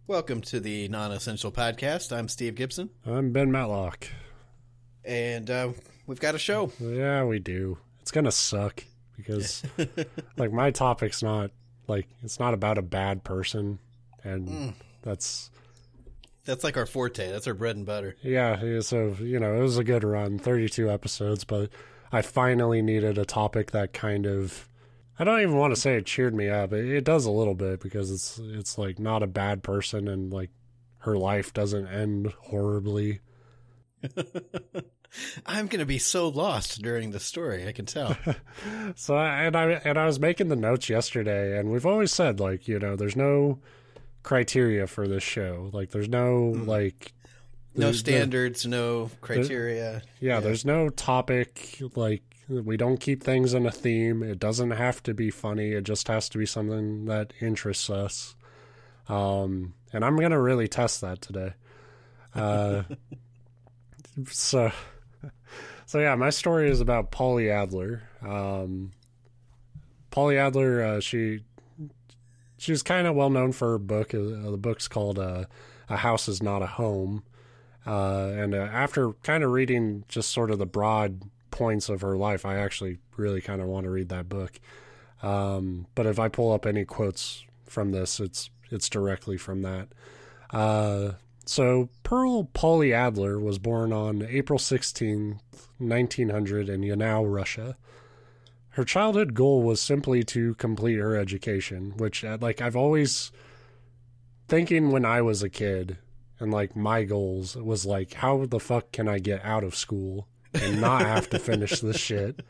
Welcome to the Non-Essential Podcast. I'm Steve Gibson. I'm Ben Matlock. And we've got a show. Yeah, we do. It's going to suck because, my topic's not, it's not about a bad person. And that's like our forte. That's our bread and butter. Yeah, so, it was a good run, 32 episodes, but I finally needed a topic that kind of, I don't even want to say it cheered me up. It does a little bit because it's not a bad person and her life doesn't end horribly. I'm going to be so lost during the story, I can tell. So I was making the notes yesterday, and we've always said there's no criteria for this show. There's no no standards, no criteria. There's no topic. We don't keep things in a theme. It doesn't have to be funny. It just has to be something that interests us. And I'm going to really test that today. So yeah, my story is about Polly Adler. Polly Adler, she's kind of well known for her book. The book's called A House Is Not a Home. And after kind of reading just sort of the broad points of her life, I actually really kind of want to read that book. But if I pull up any quotes from this, it's directly from that. So Pearl Polly Adler was born on April 16th, 1900 in Yanao, Russia. Her childhood goal was simply to complete her education, which I've always thinking when I was a kid and my goals was how the fuck can I get out of school and not have to finish this shit.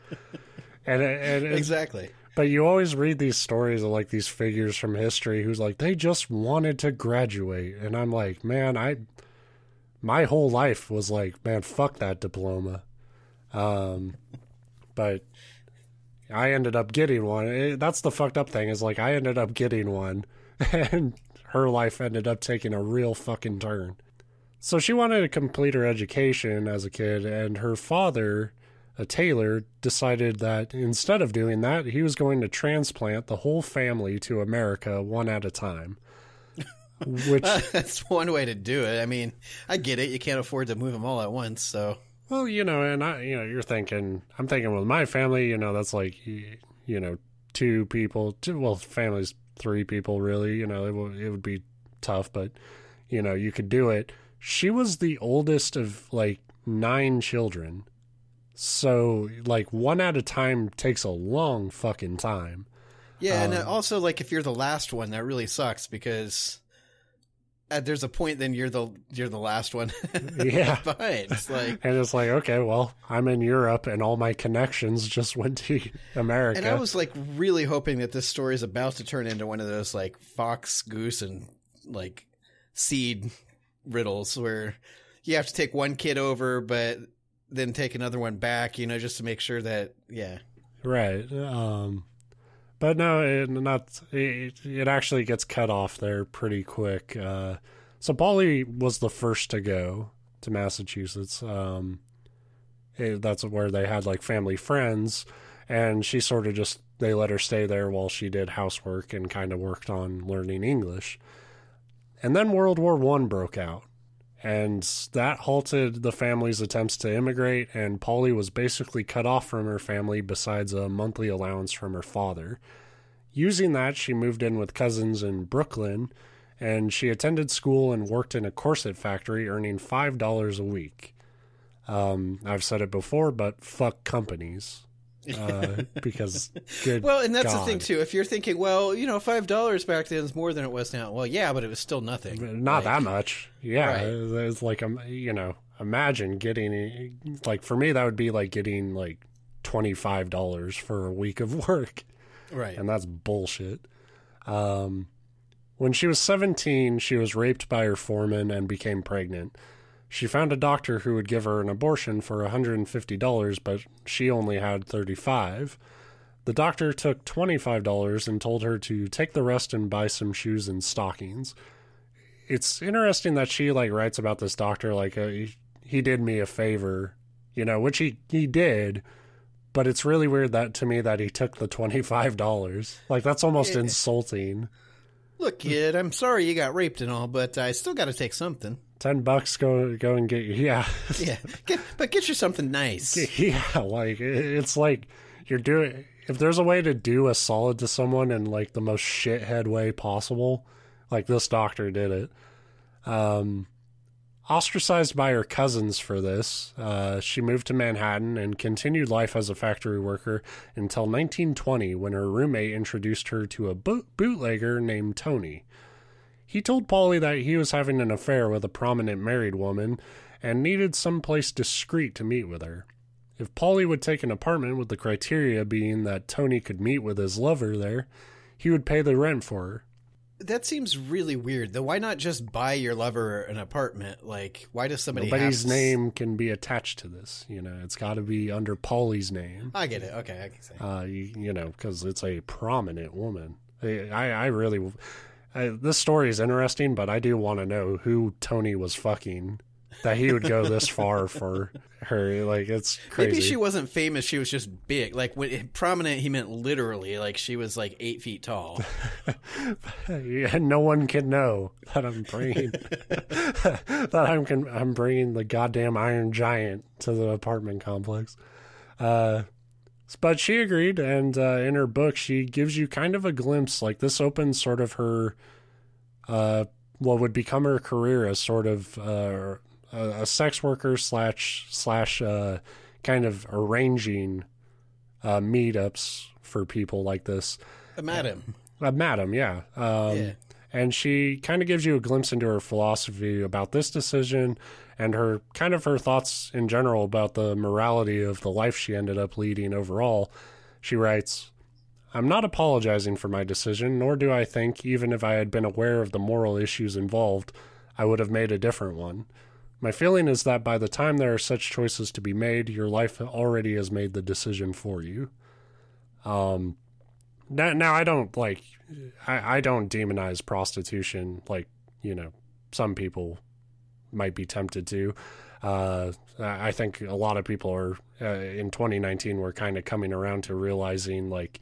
And exactly. But you always read these stories of these figures from history who's they just wanted to graduate. And I'm man, my whole life was man, fuck that diploma. But I ended up getting one. That's the fucked up thing is I ended up getting one and her life ended up taking a real fucking turn. So she wanted to complete her education as a kid, and her father, a tailor, decided that instead of doing that, he was going to transplant the whole family to America one at a time. Which that's one way to do it. I mean, I get it. You can't afford to move them all at once, so. Well, and I'm thinking with my family, that's two people, family's three people really, it would be tough, but you could do it. She was the oldest of 9 children. So one at a time takes a long fucking time. Yeah. And also if you're the last one, that really sucks because there's a point then you're the last one. Yeah. Behind. It's and it's okay, well, I'm in Europe and all my connections just went to America. And I was really hoping that this story is about to turn into one of those fox, goose, and seed riddles where you have to take one kid over, but then take another one back, just to make sure that, yeah. Right. But no, it actually gets cut off there pretty quick. So Polly was the first to go to Massachusetts. That's where they had family friends, and she sort of they let her stay there while she did housework and kind of worked on learning English. And then World War I broke out, and that halted the family's attempts to immigrate, and Polly was basically cut off from her family besides a monthly allowance from her father. Using that, she moved in with cousins in Brooklyn, and she attended school and worked in a corset factory, earning $5 a week. I've said it before, but fuck companies. Because good well, and that's God. The thing too. If you're thinking, well, $5 back then is more than it was now. Well, yeah, but it was still nothing. Not that much. Yeah, right. It's imagine getting for me that would be getting $25 for a week of work. Right, and that's bullshit. When she was 17, she was raped by her foreman and became pregnant. She found a doctor who would give her an abortion for $150, but she only had $35. The doctor took $25 and told her to take the rest and buy some shoes and stockings. It's interesting that she writes about this doctor he did me a favor, which he did, but it's really weird that to me that he took the $25. That's almost insulting. Look, kid, I'm sorry you got raped and all, but I still got to take something. $10, go and get you. Yeah. Yeah, but get you something nice. Yeah, like, it's like you're doing... If there's a way to do a solid to someone in, like, the most shithead way possible, like this doctor did it. Ostracized by her cousins for this, she moved to Manhattan and continued life as a factory worker until 1920, when her roommate introduced her to a bootlegger named Tony. He told Polly that he was having an affair with a prominent married woman and needed someplace discreet to meet with her. If Polly would take an apartment with the criteria being that Tony could meet with his lover there, he would pay the rent for her. That seems really weird, though. Why not just buy your lover an apartment? Like, why does somebody Nobody's name can be attached to this. You know, it's got to be under Polly's name. I get it. Okay, I can say. You know, because it's a prominent woman. I really... this story is interesting, but I do want to know who Tony was fucking, that he would go this far for her. Like, it's crazy. Maybe she wasn't famous, she was just big. Like, when prominent, he meant literally. Like, she was like 8 feet tall. Yeah, no one can know that I'm bringing I'm bringing the goddamn Iron Giant to the apartment complex. But she agreed, and in her book, she gives you kind of a glimpse. Like, this opens sort of her, what would become her career as sort of a sex worker slash kind of arranging meetups for people like this. A madam. A madam, yeah. Yeah. And she kind of gives you a glimpse into her philosophy about this decision and her thoughts in general about the morality of the life she ended up leading overall. She writes, "I'm not apologizing for my decision, nor do I think, even if I had been aware of the moral issues involved, I would have made a different one. My feeling is that by the time there are such choices to be made, your life already has made the decision for you." Now I don't I don't demonize prostitution like, you know, some people might be tempted to. I think a lot of people are in 2019 we're kind of coming around to realizing, like,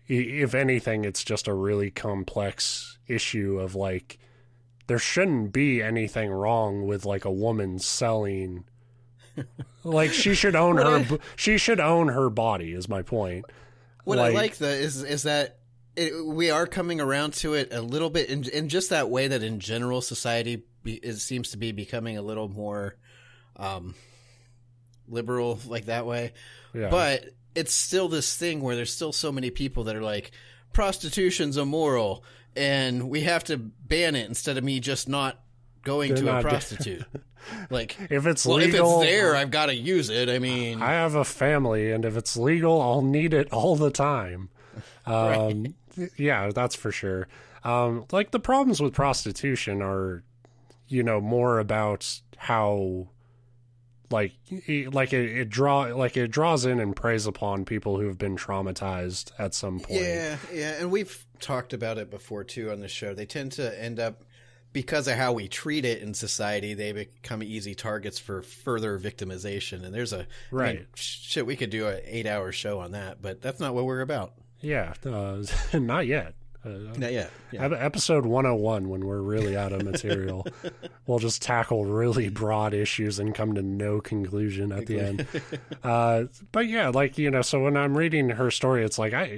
if anything, it's just a really complex issue of, like, there shouldn't be anything wrong with, like, a woman selling. Like, she should own her body is my point. What I like is that we are coming around to it a little bit in just that way that in general society seems to be becoming a little more liberal, like that way. Yeah. But it's still this thing where there's still so many people that are like, prostitution's immoral and we have to ban it instead of me just not going to a prostitute. Like, if it's legal, if it's there, I've got to use it. I mean, I have a family, and if it's legal, I'll need it all the time. Right. Yeah, that's for sure. Like, the problems with prostitution are, you know, more about how, it draws in and preys upon people who have been traumatized at some point. Yeah, and we've talked about it before too on the show. They tend to end up, because of how we treat it in society, they become easy targets for further victimization. And there's right. I mean, shit, we could do an 8-hour show on that, but that's not what we're about. Yeah, not yet. Not yet. Yeah. Episode 101, when we're really out of material, we'll just tackle really broad issues and come to no conclusion at the end. But yeah, like, you know, so when I'm reading her story, it's like, I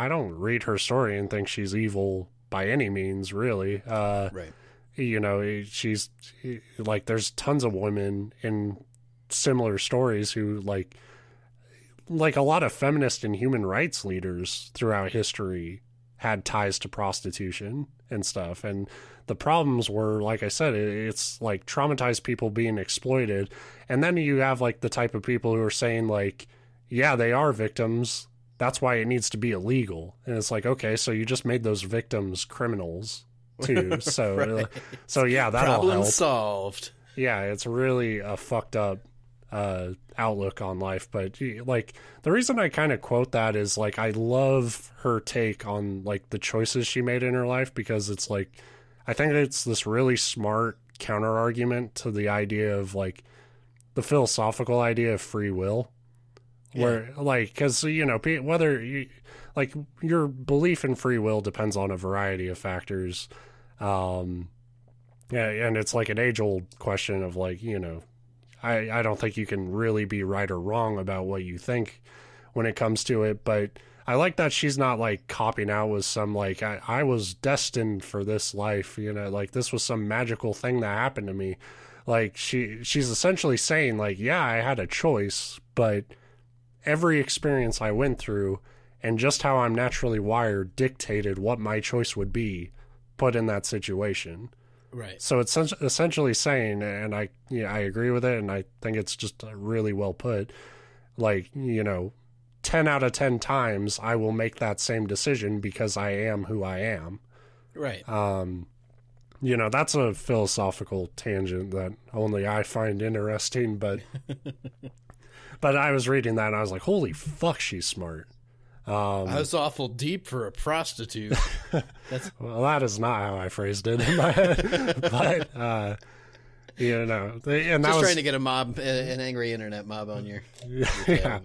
don't read her story and think she's evil by any means, really. Right. You know, she's like, there's tons of women in similar stories who like a lot of feminist and human rights leaders throughout history had ties to prostitution and stuff. And the problems were, like I said, it's like traumatized people being exploited. And then you have like the type of people who are saying, like, yeah, they are victims. That's why it needs to be illegal. And it's like, okay, so you just made those victims criminals too. So, right. So yeah, that'll Problem help. solved. Yeah, it's really a fucked up outlook on life. But like, the reason I kind of quote that is, like, I love her take on like the choices she made in her life, because it's like, I think it's this really smart counter argument to the idea of, like, the philosophical idea of free will. Where, like, because, you know, whether you, like, your belief in free will depends on a variety of factors. Yeah, and it's like an age-old question of, like, you know, I don't think you can really be right or wrong about what you think when it comes to it, but I like that she's not, like, copping out with some, like, I was destined for this life, you know, like, this was some magical thing that happened to me. Like, she's essentially saying, like, yeah, I had a choice, but every experience I went through and just how I'm naturally wired dictated what my choice would be put in that situation. Right. So it's essentially saying, and I agree with it, and I think it's just really well put, like, you know, 10 out of 10 times I will make that same decision because I am who I am. Right. You know, that's a philosophical tangent that only I find interesting, but but I was reading that and I was like, holy fuck, she's smart. That's awful deep for a prostitute. Well, that is not how I phrased it in my head. But, you know, and that just was trying to get an angry internet mob on your tail, yeah.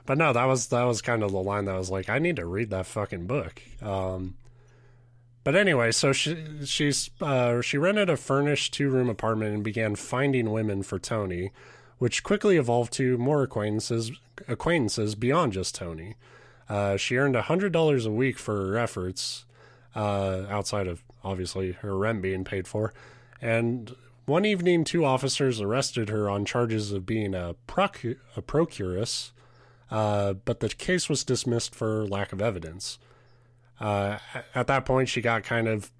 But no, that was kind of the line that I was like, I need to read that fucking book. But anyway, so she rented a furnished 2-room apartment and began finding women for Tony, which quickly evolved to more acquaintances beyond just Tony. She earned $100 a week for her efforts, outside of, obviously, her rent being paid for. And one evening, 2 officers arrested her on charges of being a procuress, but the case was dismissed for lack of evidence. At that point, she got kind of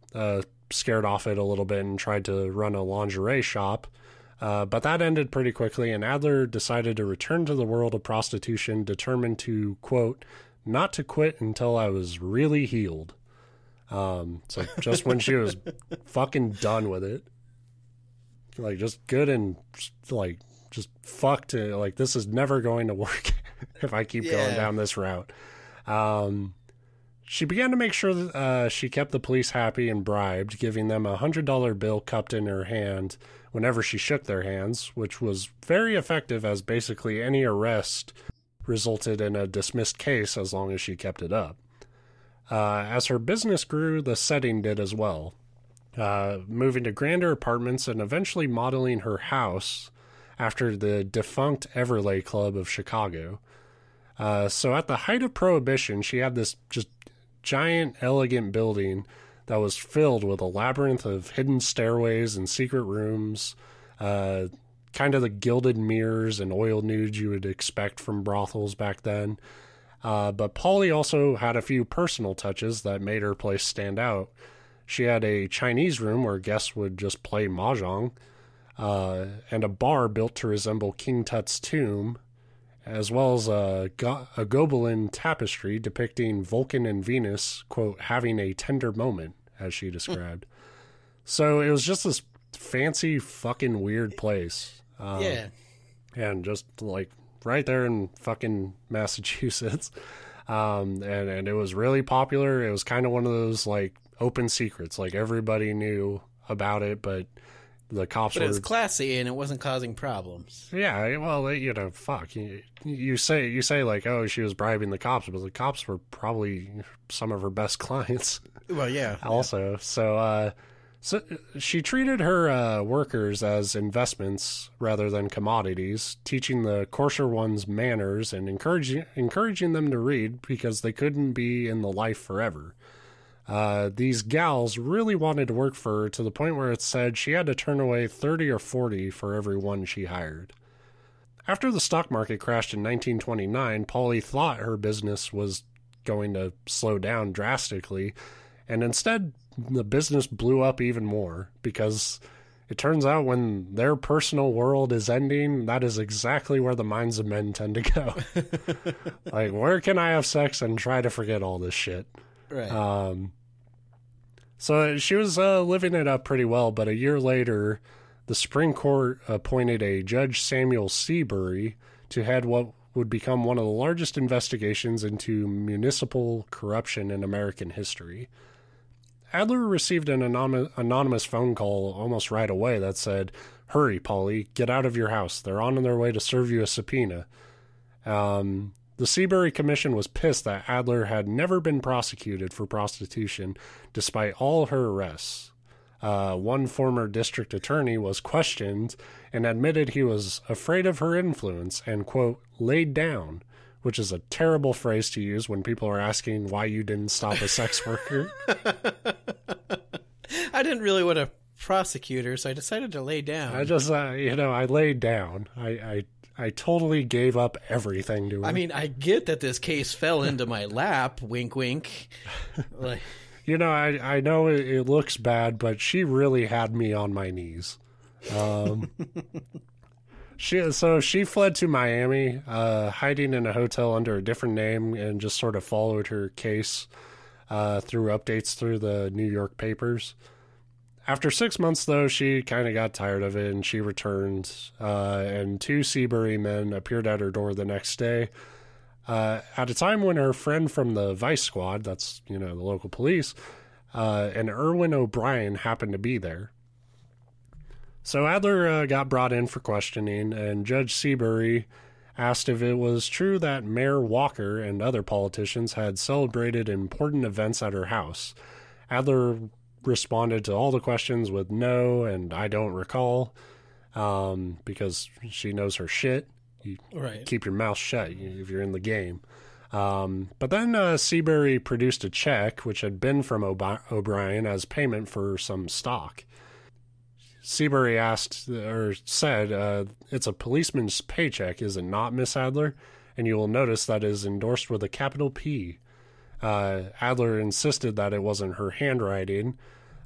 scared off it a little bit and tried to run a lingerie shop. But that ended pretty quickly, and Adler decided to return to the world of prostitution, determined to, quote, not to quit until I was really healed. So just when she was fucking done with it, like, just good and, like, just fucked it. Like, this is never going to work if I keep going down this route. She began to make sure that she kept the police happy and bribed, giving them a $100 bill cupped in her hand whenever she shook their hands, which was very effective, as basically any arrest resulted in a dismissed case as long as she kept it up. As her business grew, the setting did as well, moving to grander apartments and eventually modeling her house after the defunct Everleigh Club of Chicago. So at the height of Prohibition, she had this just giant, elegant building that was filled with a labyrinth of hidden stairways and secret rooms, kind of the gilded mirrors and oil nudes you would expect from brothels back then. But Polly also had a few personal touches that made her place stand out. She had a Chinese room where guests would just play mahjong, and a bar built to resemble King Tut's tomb, as well as a Gobelin tapestry depicting Vulcan and Venus, quote, having a tender moment, as she described. So it was just this fancy fucking weird place. Yeah. And just, like, right there in fucking Massachusetts. And it was really popular. It was kind of one of those, like, open secrets. Like, everybody knew about it, but the cops were... But it was classy and it wasn't causing problems. Yeah, well, you know, fuck. You say like, oh, she was bribing the cops, but the cops were probably some of her best clients. Well, yeah. Also, yeah. So she treated her workers as investments rather than commodities, teaching the coarser ones manners and encouraging them to read because they couldn't be in the life forever. These gals really wanted to work for her to the point where it said she had to turn away 30 or 40 for every one she hired. After the stock market crashed in 1929, Polly thought her business was going to slow down drastically, and instead the business blew up even more because it turns out when their personal world is ending, that is exactly where the minds of men tend to go. Like, where can I have sex and try to forget all this shit? Right. So she was living it up pretty well, but a year later, the Supreme Court appointed a Judge Samuel Seabury to head what would become one of the largest investigations into municipal corruption in American history. Adler received an anonymous phone call almost right away that said, "Hurry, Polly, get out of your house. They're on their way to serve you a subpoena." The Seabury Commission was pissed that Adler had never been prosecuted for prostitution despite all her arrests. One former district attorney was questioned and admitted he was afraid of her influence and, quote, laid down, which is a terrible phrase to use when people are asking why you didn't stop a sex worker. I didn't really want to prosecute her, so I decided to lay down. I just, I laid down. I totally gave up everything to her. I mean, I get that this case fell into my lap, wink, wink. Like, I know it looks bad, but she really had me on my knees. She fled to Miami, hiding in a hotel under a different name, and just sort of followed her case through updates through the New York papers. After 6 months, though, she kind of got tired of it, and she returned, and 2 Seabury men appeared at her door the next day. At a time when her friend from the Vice Squad, that's, the local police, and Erwin O'Brien happened to be there. So Adler got brought in for questioning, and Judge Seabury asked if it was true that Mayor Walker and other politicians had celebrated important events at her house. Adler responded to all the questions with no and I don't recall, because she knows her shit. You keep your mouth shut if you're in the game. But then Seabury produced a check which had been from O'Brien as payment for some stock. Seabury said, it's a policeman's paycheck, is it not, Miss Adler? And you will notice that it is endorsed with a capital P. Adler insisted that it wasn't her handwriting,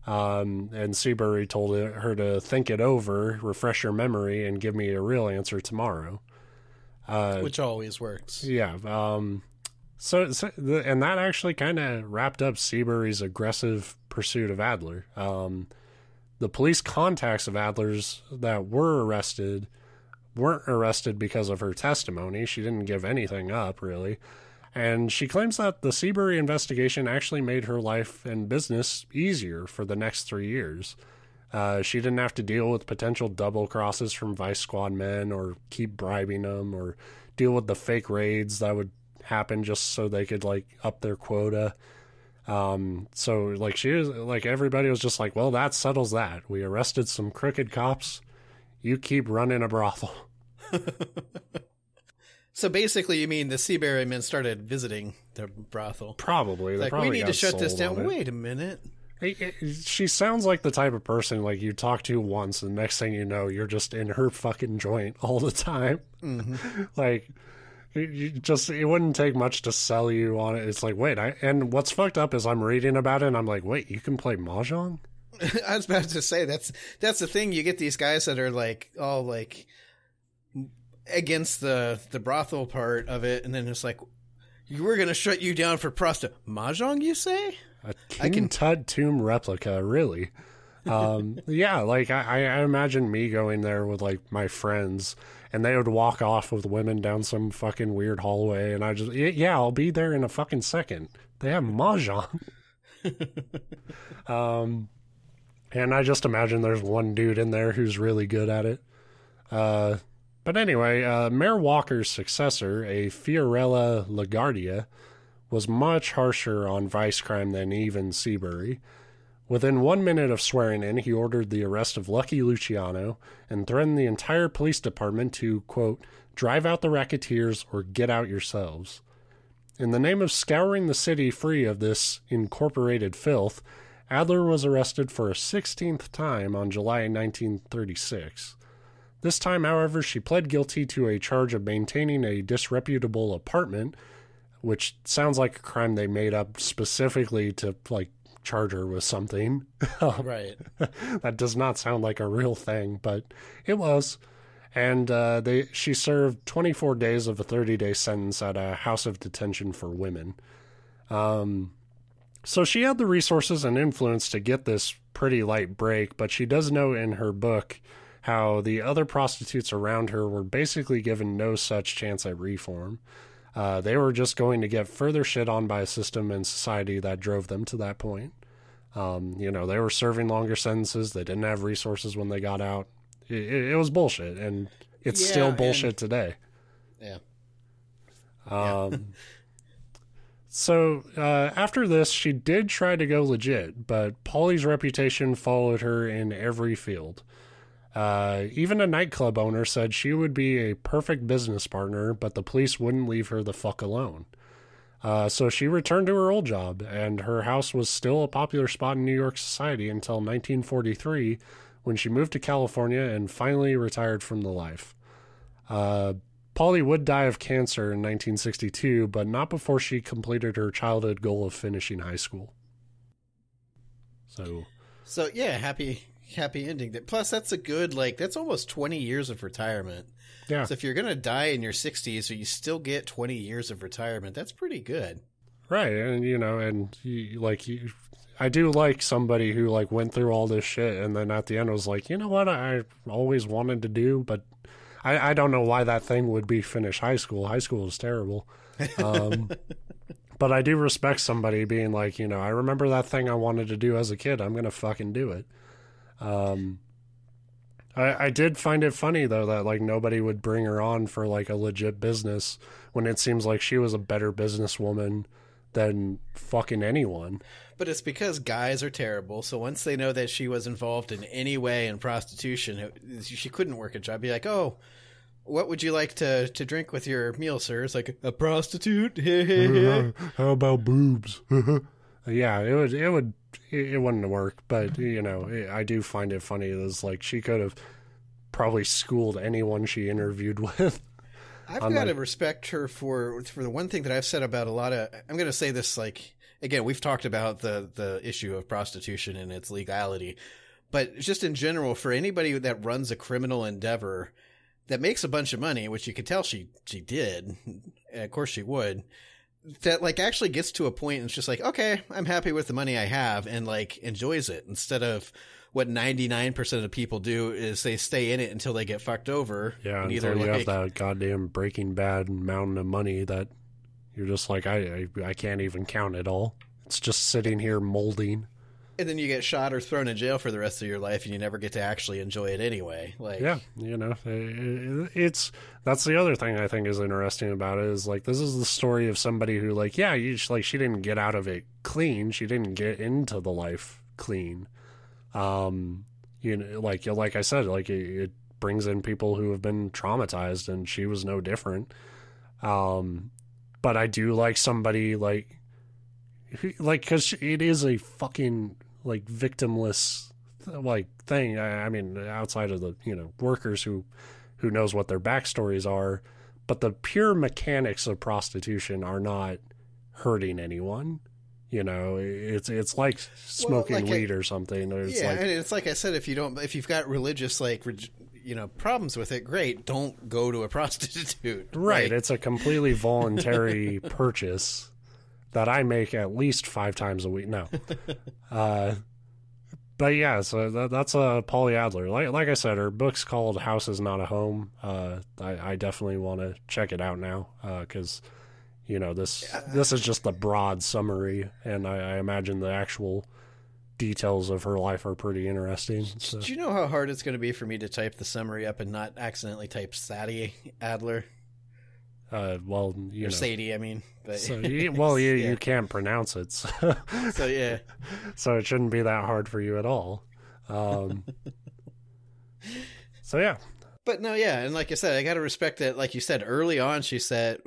and Seabury told her to think it over, refresh her memory, and give me a real answer tomorrow. Which always works. Yeah. And that actually kind of wrapped up Seabury's aggressive pursuit of Adler. The police contacts of Adler's that weren't arrested because of her testimony. She didn't give anything up, really. And she claims that the Seabury investigation actually made her life and business easier for the next 3 years. She didn't have to deal with potential double crosses from Vice Squad men or keep bribing them or deal with the fake raids that would happen just so they could up their quota. She was everybody was just like, well, that settles that. We arrested some crooked cops. You keep running a brothel. So basically, you mean the Seabury men started visiting the brothel? Probably. We need to shut this down. Wait a minute. She sounds like the type of person you talk to once, and the next thing you know, you're just in her fucking joint all the time. Mm-hmm. It wouldn't take much to sell you on it. It's and what's fucked up is I'm reading about it, and I'm like, wait, you can play Mahjong? I was about to say, that's the thing. You get these guys that are all against the brothel part of it, and then it's we're going to shut you down for Mahjong, you say? A King Tut tomb replica, really. I imagine me going there with my friends, and they would walk off with women down some fucking weird hallway, and I just, I'll be there in a fucking second. They have Mahjong. And I just imagine there's one dude in there who's really good at it. But anyway, Mayor Walker's successor, a Fiorella LaGuardia, was much harsher on vice crime than even Seabury. Within 1 minute of swearing in, he ordered the arrest of Lucky Luciano and threatened the entire police department to, quote, drive out the racketeers or get out yourselves. In the name of scouring the city free of this incorporated filth, Adler was arrested for a 16th time on July 1936. This time, however, she pled guilty to a charge of maintaining a disreputable apartment, which sounds like a crime they made up specifically to, charge her with something. Right. That does not sound like a real thing, but it was. And she served 24 days of a 30-day sentence at a house of detention for women. So she had the resources and influence to get this pretty light break, but she does note in her book how the other prostitutes around her were basically given no such chance at reform. They were just going to get further shit on by a system and society that drove them to that point. They were serving longer sentences. They didn't have resources when they got out. It was bullshit, and it's still bullshit today. Yeah. So after this, she did try to go legit, but Polly's reputation followed her in every field. Even a nightclub owner said she would be a perfect business partner, but the police wouldn't leave her the fuck alone. So she returned to her old job, and her house was still a popular spot in New York society until 1943, when she moved to California and finally retired from the life. Polly would die of cancer in 1962, but not before she completed her childhood goal of finishing high school. So yeah, happy ending. Plus, that's a good, that's almost 20 years of retirement. Yeah. So if you're going to die in your 60s, so you still get 20 years of retirement, that's pretty good. Right. And, I do like somebody who, went through all this shit and then at the end was like, you know what I always wanted to do, but I don't know why that thing would be finish high school. High school is terrible. But I do respect somebody being like, I remember that thing I wanted to do as a kid. I'm going to fucking do it. I did find it funny, though, that, nobody would bring her on for, a legit business when it seems like she was a better businesswoman than fucking anyone. But it's because guys are terrible, so once they know that she was involved in any way in prostitution, she couldn't work a job. Be like, oh, what would you like to drink with your meal, sir? It's like, a prostitute? How about boobs? Yeah, it wouldn't work, but, I do find it funny. It's she could have probably schooled anyone she interviewed with. I've got to respect her for the one thing that I've said about a lot of, I'm going to say this, again, we've talked about the issue of prostitution and its legality, but just in general, for anybody that runs a criminal endeavor that makes a bunch of money, which you could tell she did, and of course she would, that actually gets to a point and it's just okay, I'm happy with the money I have, and enjoys it, instead of what 99% of people do is they stay in it until they get fucked over. Yeah, and until you have that goddamn Breaking Bad mountain of money that you're just I can't even count it all. It's just sitting here molding. And then you get shot or thrown in jail for the rest of your life, and you never get to actually enjoy it anyway. Yeah, it's that's the other thing I think is interesting about it is this is the story of somebody who she didn't get out of it clean. She didn't get into the life clean. Like I said, it brings in people who have been traumatized, and she was no different. But I do like somebody because it is a fucking victimless thing. I mean, outside of the workers who knows what their backstories are, but the pure mechanics of prostitution are not hurting anyone. It's like smoking weed or something. Or it's and it's like I said, if you've got religious problems with it, great, don't go to a prostitute. Right, it's a completely voluntary purchase that I make at least 5 times a week. No. But yeah, so that's Polly Adler. Like I said, her book's called House is Not a Home. I definitely want to check it out now because, this is just the broad summary, and I imagine the actual details of her life are pretty interesting. So. Do you know how hard it's going to be for me to type the summary up and not accidentally type Sadie Adler? Or Sadie, I mean. But so, you can't pronounce it. So. So, yeah. So it shouldn't be that hard for you at all. So, yeah. But no, yeah, and like I said, I got to respect that. Like you said, early on, she said,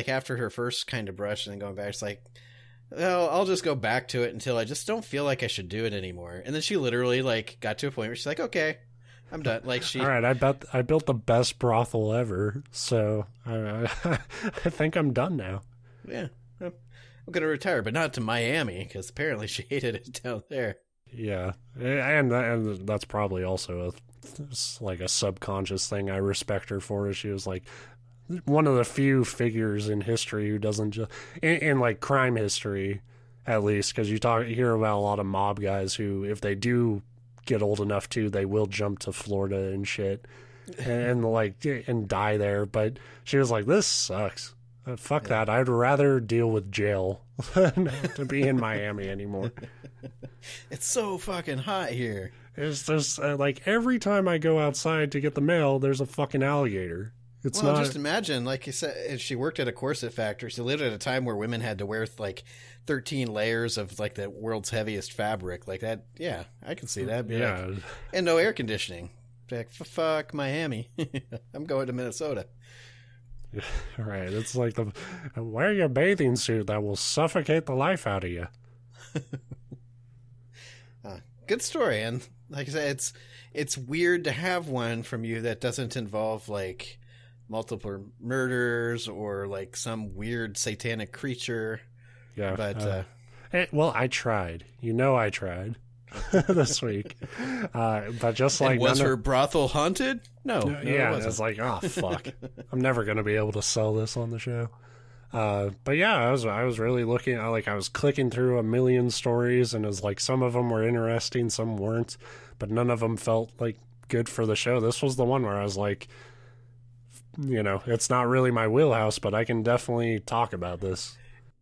after her first kind of brush and then going back, it's well, I'll just go back to it until I just don't feel like I should do it anymore. And then she literally, got to a point where she's okay, I'm done. All right, I built the best brothel ever, so I think I'm done now. Yeah, I'm going to retire, but not to Miami, because apparently she hated it down there. Yeah, and that's probably also a subconscious thing I respect her for. Is she was one of the few figures in history who doesn't just in crime history, at least, because you hear about a lot of mob guys who, if they do get old enough to, they will jump to Florida and shit and die there. But she was this sucks. Fuck that. I'd rather deal with jail than to be in Miami anymore. It's so fucking hot here. There's every time I go outside to get the mail, there's a fucking alligator. It's well, not. just imagine, like you said, she worked at a corset factory. She lived at a time where women had to wear like 13 layers of like the world's heaviest fabric, like that. Yeah, I can see that. And no air conditioning. Like, fuck Miami. I'm going to Minnesota. Right. It's like wear your bathing suit that will suffocate the life out of you. Good story, and like I said, it's weird to have one from you that doesn't involve like multiple murders or like some weird satanic creature. Yeah, but well, I tried. I tried this week, but just like, and was her brothel haunted? No, yeah, it's like, oh fuck, I'm never gonna be able to sell this on the show. But yeah, I was really looking. I was clicking through a million stories, and it was like some of them were interesting, some weren't, but none of them felt like good for the show. This was the one where I was like, it's not really my wheelhouse, but I can definitely talk about this.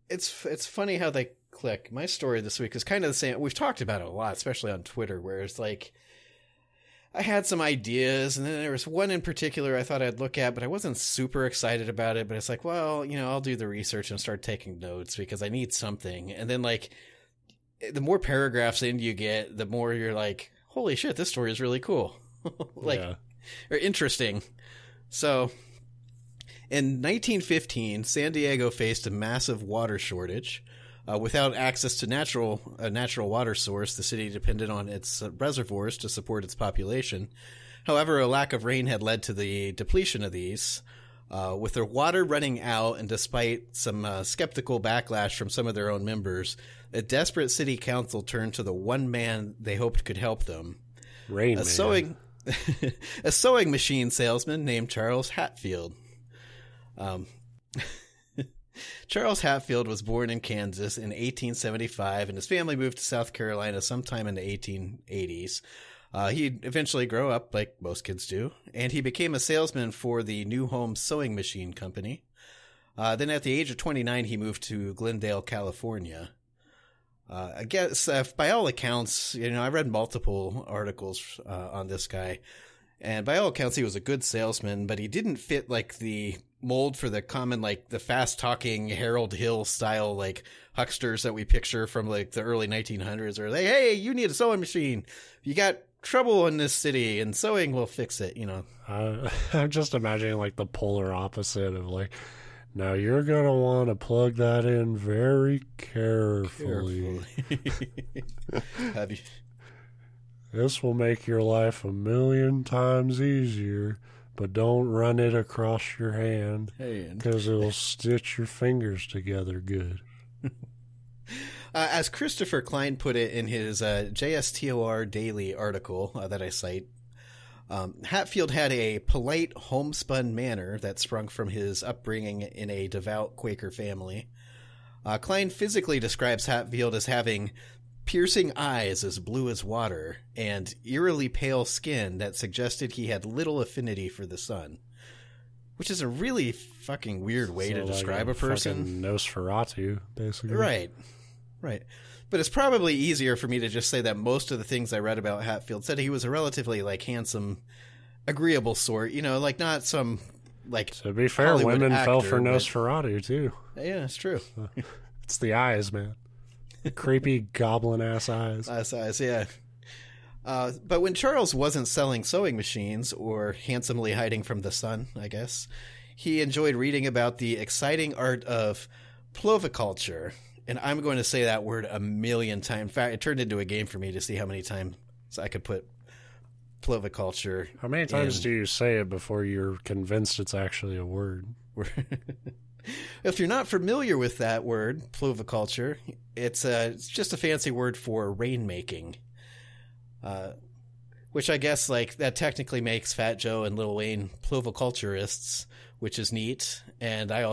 It's funny how they click. My story this week is kind of the same. We've talked about it a lot, especially on Twitter, where it's like, I had some ideas, and then there was one in particular I thought I'd look at, but I wasn't super excited about it. But it's like, well, I'll do the research and start taking notes because I need something. And then, like, the more paragraphs in you get, the more you're like, holy shit, this story is really cool. Or interesting. So, in 1915, San Diego faced a massive water shortage. Without access to a natural water source, the city depended on its reservoirs to support its population. However, a lack of rain had led to the depletion of these. With their water running out, and despite some skeptical backlash from some of their own members, a desperate city council turned to the one man they hoped could help them. A sewing machine salesman named Charles Hatfield. Charles Hatfield was born in Kansas in 1875, and his family moved to South Carolina sometime in the 1880s. He eventually grew up, like most kids do, and he became a salesman for the New Home Sewing Machine Company. Then at the age of 29, he moved to Glendale, California. I guess, by all accounts, I read multiple articles on this guy, and by all accounts, he was a good salesman, but he didn't fit, like, the mold for the common, like, the fast-talking Harold Hill style, like, hucksters that we picture from, like, the early 1900s, where they, hey, you need a sewing machine. You got trouble in this city, and sewing will fix it, I'm just imagining, like, the polar opposite of, like, now you're going to want to plug that in very carefully. Have you... This will make your life 1,000,000 times easier, but don't run it across your hand because it'll stitch your fingers together good. As Christopher Klein put it in his JSTOR Daily article that I cite, Hatfield had a polite homespun manner that sprung from his upbringing in a devout Quaker family. Klein physically describes Hatfield as having piercing eyes as blue as water, and eerily pale skin that suggested he had little affinity for the sun. Which is a really fucking weird way to describe a person. Nosferatu, basically. Right. But it's probably easier for me to just say that most of the things I read about Hatfield said he was a relatively, like, handsome, agreeable sort. Like, not some, like, to be fair, Hollywood women actor, fell for Nosferatu, too. Yeah, it's true. It's the eyes, man. Creepy goblin-ass eyes. Eyes, yeah. But when Charles wasn't selling sewing machines, or handsomely hiding from the sun, I guess, he enjoyed reading about the exciting art of ploviculture. And I'm going to say that word 1,000,000 times. In fact, it turned into a game for me to see how many times I could put ploviculture. How many times do you say it before you're convinced it's actually a word? If you're not familiar with that word, ploviculture, it's just a fancy word for rainmaking. Which I guess, like, that technically makes Fat Joe and Lil Wayne ploviculturists, which is neat. And I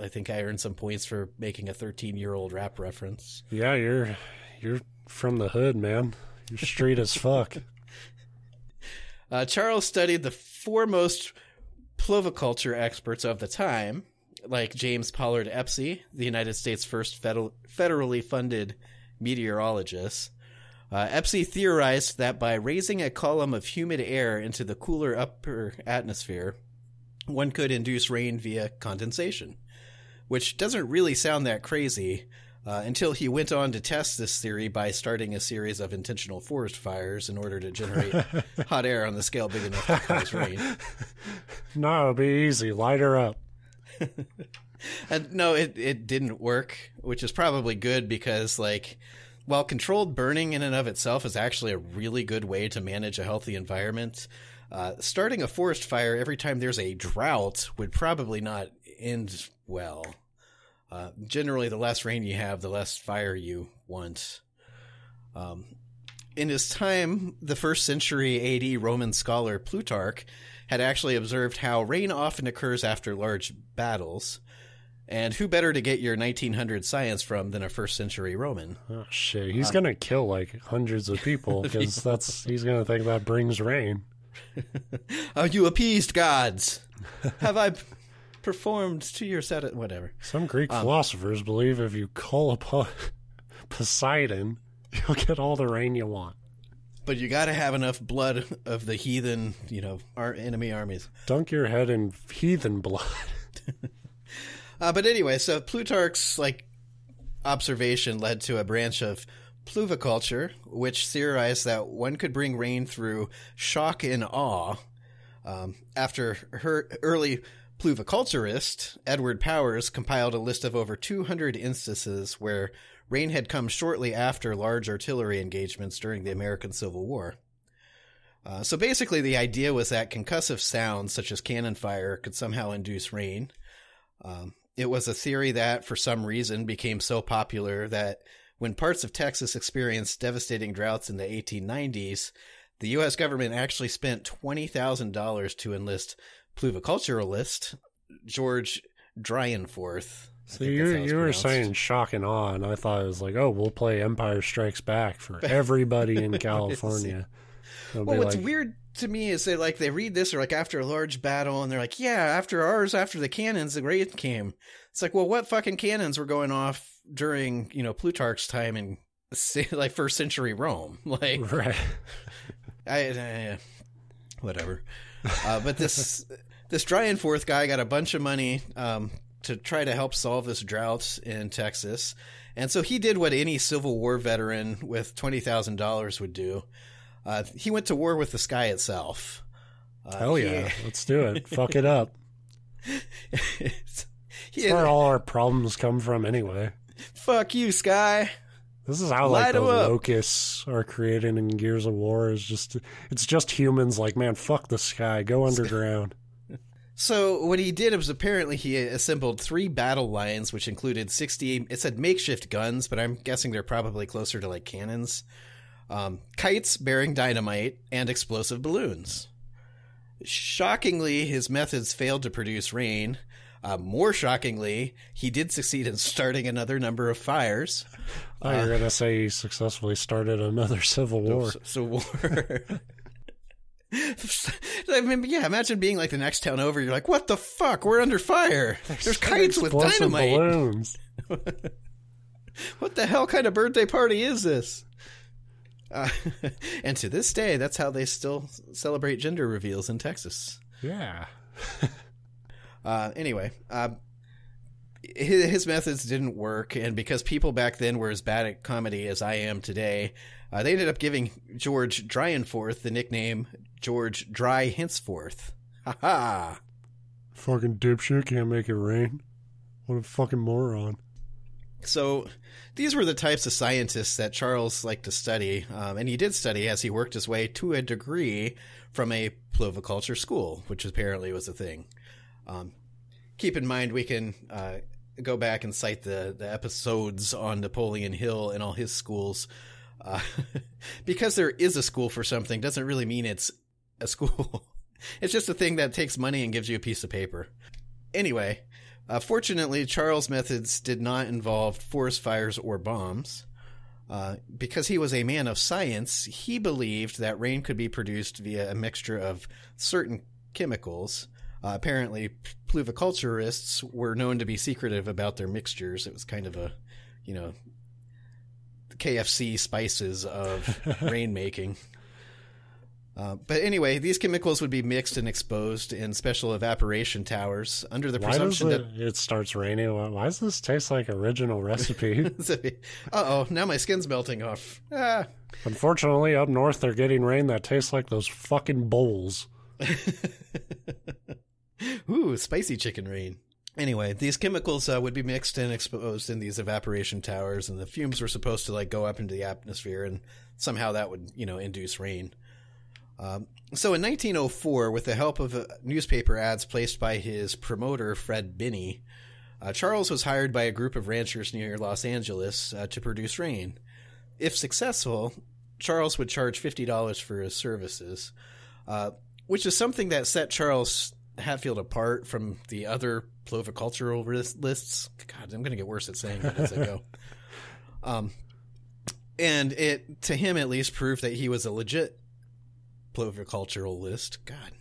think I earned some points for making a 13-year-old rap reference. Yeah, you're from the hood, man. You're street as fuck. Charles studied the foremost ploviculture experts of the time, like James Pollard Epsy, the United States' first federally funded meteorologist. Epsy theorized that by raising a column of humid air into the cooler upper atmosphere, one could induce rain via condensation, which doesn't really sound that crazy until he went on to test this theory by starting a series of intentional forest fires in order to generate hot air on the scale big enough to cause rain. No, it'll be easy. Light her up. And no, it didn't work, which is probably good because, like, while controlled burning in and of itself is actually a really good way to manage a healthy environment, starting a forest fire every time there's a drought would probably not end well. Generally, the less rain you have, the less fire you want. In his time, the 1st century AD Roman scholar Plutarch had actually observed how rain often occurs after large battles. And who better to get your 1900 science from than a 1st century Roman? Oh, shit. He's going to kill, like, hundreds of people because he's going to think that brings rain. Oh, you appeased gods. Have I performed to your whatever. Some Greek philosophers believe if you call upon Poseidon, you'll get all the rain you want. But you got to have enough blood of the heathen, our enemy armies. Dunk your head in heathen blood. But anyway, so Plutarch's observation led to a branch of pluviculture, which theorized that one could bring rain through shock and awe. After her early pluviculturist, Edward Powers, compiled a list of over 200 instances where rain had come shortly after large artillery engagements during the American Civil War. So basically the idea was that concussive sounds such as cannon fire could somehow induce rain. It was a theory that, for some reason, became so popular that when parts of Texas experienced devastating droughts in the 1890s, the U.S. government actually spent $20,000 to enlist pluviculturalist George Dryenforth. So you were saying shock and awe, and I thought it was like, oh, we'll play Empire Strikes Back for everybody in California. Well, what's weird to me is that they read this or after a large battle and they're like, yeah, after the cannons, the rain came. It's like, well, what fucking cannons were going off during, Plutarch's time in 1st century Rome? Right. Whatever. But this Dryenforth guy got a bunch of money to try to help solve this drought in Texas. And so he did what any Civil War veteran with $20,000 would do. He went to war with the sky itself. Hell yeah, let's do it. Fuck it up. That's where all our problems come from anyway. Fuck you, sky. This is how the locusts are created in Gears of War. It's just humans man, fuck the sky, go underground. So what he did was apparently he assembled 3 battle lines, which included 60, it said makeshift guns, but I'm guessing they're probably closer to cannons. Kites bearing dynamite, and explosive balloons. Shockingly, his methods failed to produce rain. More shockingly, he did succeed in starting another number of fires. Oh, you're going to say he successfully started another civil war. Civil war. Imagine being the next town over. You're like, what the fuck? We're under fire. There's kites with dynamite. Balloons. What the hell kind of birthday party is this? And to this day, that's how they still celebrate gender reveals in Texas. Yeah. Anyway, his methods didn't work, and because people back then were as bad at comedy as I am today, they ended up giving George Dryenforth the nickname George Dry Henceforth. Ha ha! Fucking dipshit can't make it rain. What a fucking moron. So these were the types of scientists that Charles liked to study, and he did study as he worked his way to a degree from a pluviculture school, which apparently was a thing. Keep in mind, we can go back and cite the episodes on Napoleon Hill and all his schools. Because there is a school for something doesn't really mean it's a school. It's just a thing that takes money and gives you a piece of paper. Anyway, fortunately, Charles' methods did not involve forest fires or bombs. Because he was a man of science, he believed that rain could be produced via a mixture of certain chemicals. Apparently, pluviculturists were known to be secretive about their mixtures. It was kind of a, KFC spices of rainmaking. But anyway, these chemicals would be mixed and exposed in special evaporation towers under the presumption that it starts raining. Why does this taste like original recipe? Uh-oh, now my skin's melting off. Ah. Unfortunately, up north, they're getting rain that tastes like those fucking bowls. Ooh, spicy chicken rain. Anyway, these chemicals would be mixed and exposed in these evaporation towers, and the fumes were supposed to go up into the atmosphere, and somehow that would, induce rain. So in 1904, with the help of newspaper ads placed by his promoter, Fred Binney, Charles was hired by a group of ranchers near Los Angeles to produce rain. If successful, Charles would charge $50 for his services, which is something that set Charles Hatfield apart from the other plovicultural lists. God, I'm going to get worse at saying that as I go. And it, to him at least, proved that he was a legit ploviculturalist. God.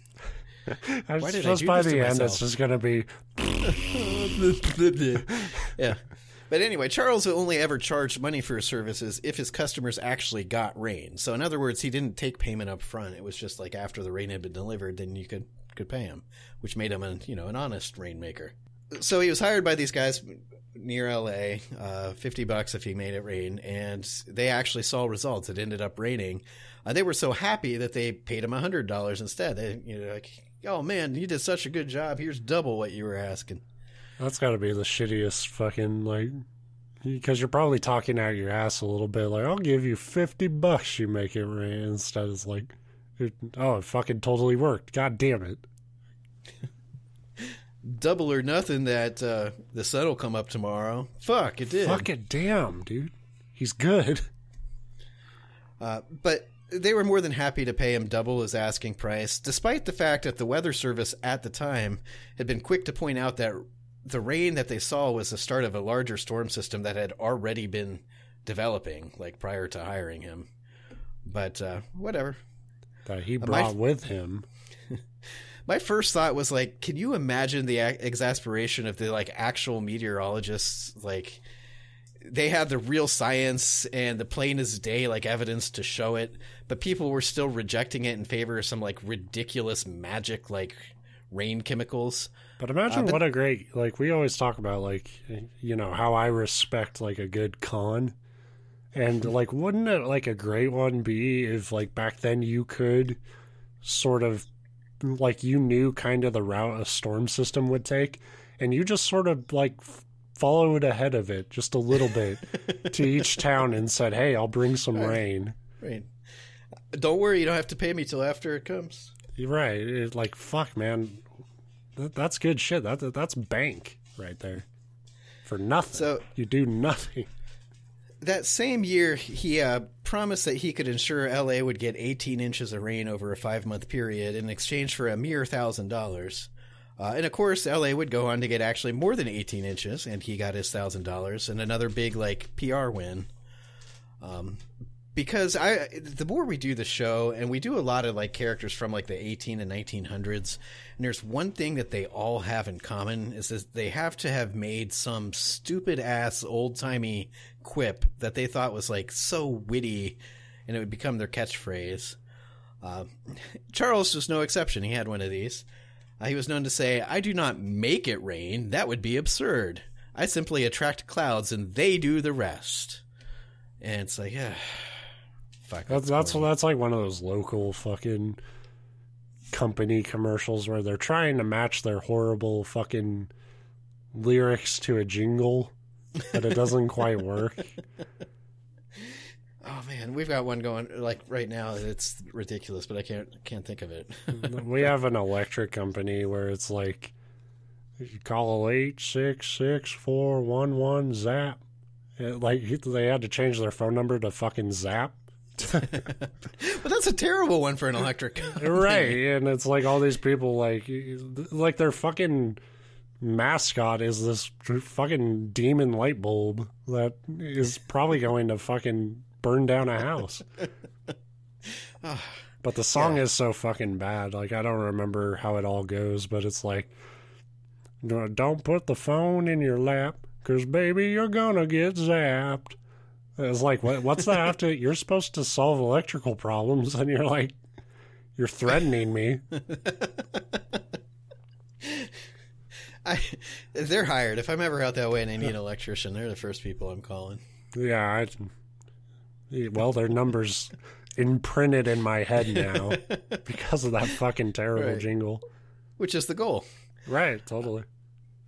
Why did I do by this the to end, myself? it's just going to be... Yeah. But anyway, Charles only ever charged money for his services if his customers actually got rain. So in other words, he didn't take payment up front. It was just like after the rain had been delivered, then you could pay him, which made him an honest rainmaker. So he was hired by these guys near LA, $50 if he made it rain, and they actually saw results. It ended up raining. They were so happy that they paid him $100 instead. They, oh man, you did such a good job. Here's double what you were asking. That's got to be the shittiest fucking, because you're probably talking out your ass a little bit, I'll give you $50 you make it rain. Instead it's it fucking totally worked. God damn it. Double or nothing that the sun will come up tomorrow. Fuck, it did. Fucking damn, dude. He's good. But they were more than happy to pay him double his asking price, despite the fact that the Weather Service at the time had been quick to point out that the rain that they saw was the start of a larger storm system that had already been developing, prior to hiring him. But whatever. That he brought with him. My first thought was can you imagine the exasperation of the actual meteorologists? They had the real science and the plain as day evidence to show it, but people were still rejecting it in favor of some ridiculous magic rain chemicals. But imagine what a great we always talk about how I respect a good con, and wouldn't it a great one be if back then you could sort of you knew kind of the route a storm system would take, and you just sort of followed ahead of it just a little bit to each town and said, hey, I'll bring some rain. Right. Don't worry, you don't have to pay me till after it comes. You're right. Fuck, man. That's good shit. That's bank right there. For nothing. So, you do nothing. That same year, he promised that he could ensure LA would get 18 inches of rain over a 5-month period in exchange for a mere $1,000. And of course, LA would go on to get actually more than 18 inches, and he got his $1,000 and another big PR win. Because the more we do the show, and we do a lot of characters from the 18 and 1900s, and there's one thing that they all have in common is that they have to have made some stupid ass old timey quip that they thought was so witty, and it would become their catchphrase. Charles was no exception. He had one of these. He was known to say, "I do not make it rain. That would be absurd. I simply attract clouds and they do the rest." And it's fuck. That's one of those local fucking company commercials where they're trying to match their horrible fucking lyrics to a jingle, but it doesn't quite work. Oh man, we've got one going right now. It's ridiculous, but I can't think of it. We have an electric company where it's you call 866-411 zap. They had to change their phone number to fucking zap. But that's a terrible one for an electric company. Right, and it's all these people their fucking mascot is this fucking demon light bulb that is probably going to fucking burn down a house. But the song is so fucking bad. I don't remember how it all goes, but it's don't put the phone in your lap, 'cause baby, you're gonna get zapped. It's what's that have to... You're supposed to solve electrical problems, and you're You're threatening me. They're hired. If I'm ever out that way and I need an electrician, they're the first people I'm calling. Yeah, well, their number's imprinted in my head now because of that fucking terrible jingle. Which is the goal. Right, totally.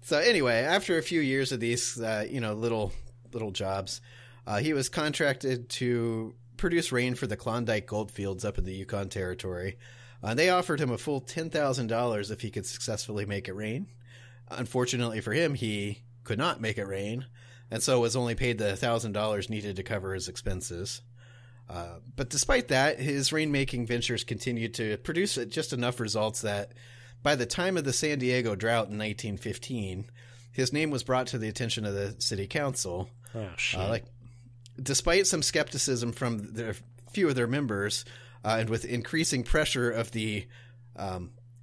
So anyway, after a few years of these, little jobs, he was contracted to produce rain for the Klondike goldfields up in the Yukon Territory. They offered him a full $10,000 if he could successfully make it rain. Unfortunately for him, he could not make it rain, and so was only paid the $1,000 needed to cover his expenses. But despite that, his rainmaking ventures continued to produce just enough results that by the time of the San Diego drought in 1915, his name was brought to the attention of the city council. Oh, shit. Despite some skepticism from a few of their members, and with increasing pressure of the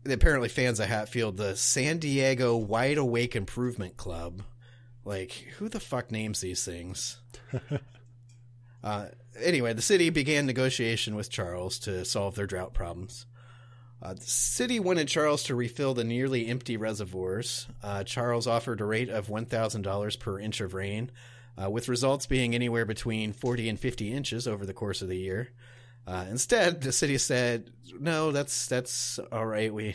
apparently fans of Hatfield, the San Diego Wide Awake Improvement Club. Who the fuck names these things? Anyway, the city began negotiation with Charles to solve their drought problems. The city wanted Charles to refill the nearly empty reservoirs. Charles offered a rate of $1,000 per inch of rain, with results being anywhere between 40 and 50 inches over the course of the year. Instead, the city said, "No, that's all right. We